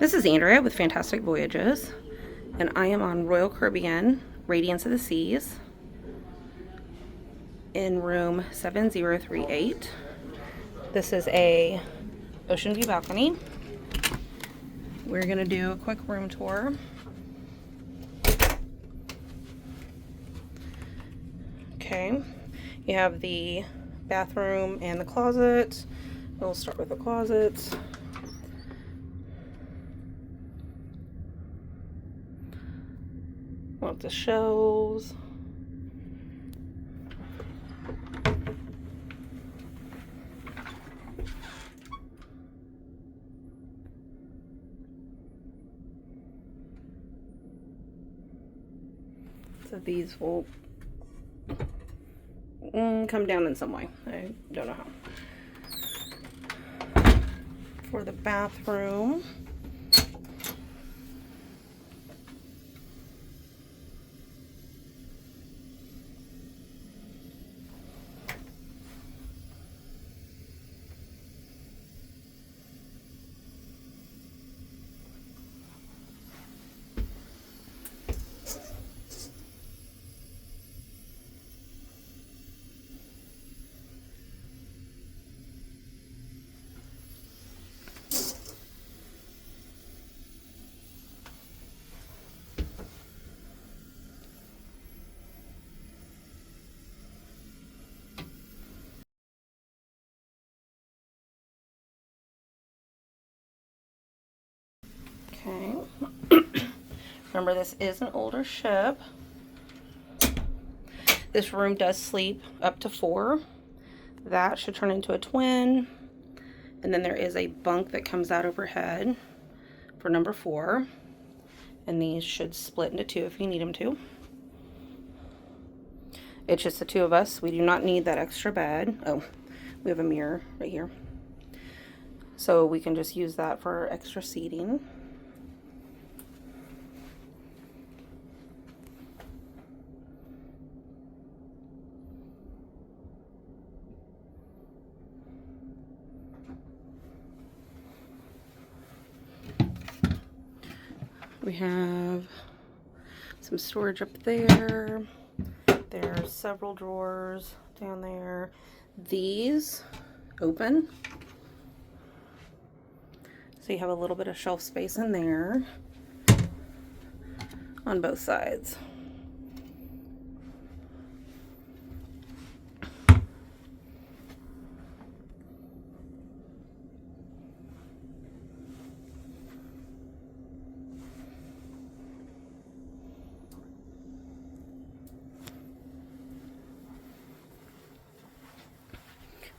This is Andrea with Fantastic Voyages, and I am on Royal Caribbean, Radiance of the Seas, in room 7038. This is a Oceanview balcony. We're gonna do a quick room tour. Okay, you have the bathroom and the closet. We'll start with the closets. Lots of shelves. So these will come down in some way. I don't know how. For the bathroom, okay. Remember, this is an older ship. This room does sleep up to 4. That should turn into a twin. And then there is a bunk that comes out overhead for number 4. And these should split into 2 if you need them to. It's just the 2 of us. We do not need that extra bed. Oh, we have a mirror right here. So we can just use that for extra seating. We have some storage up there. There's several drawers down there. These open. So you have a little bit of shelf space in there on both sides.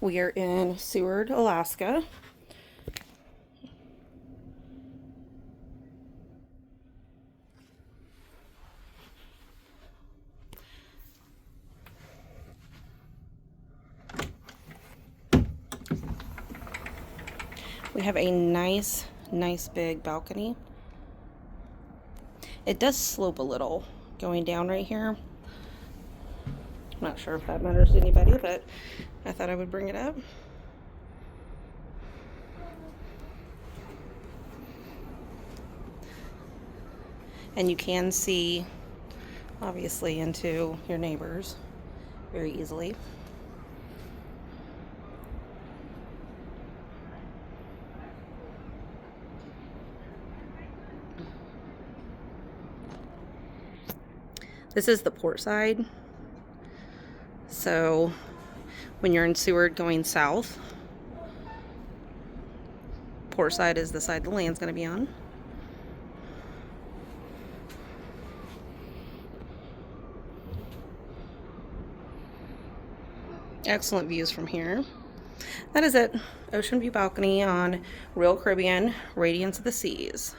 We are in Seward, Alaska. We have a nice big balcony. It does slope a little going down right here. I'm not sure if that matters to anybody, but I thought I would bring it up. And you can see, obviously, into your neighbors very easily. This is the port side. So when you're in Seward going south, port side is the side the land's going to be on. Excellent views from here. That is it. Oceanview balcony on Royal Caribbean, Radiance of the Seas.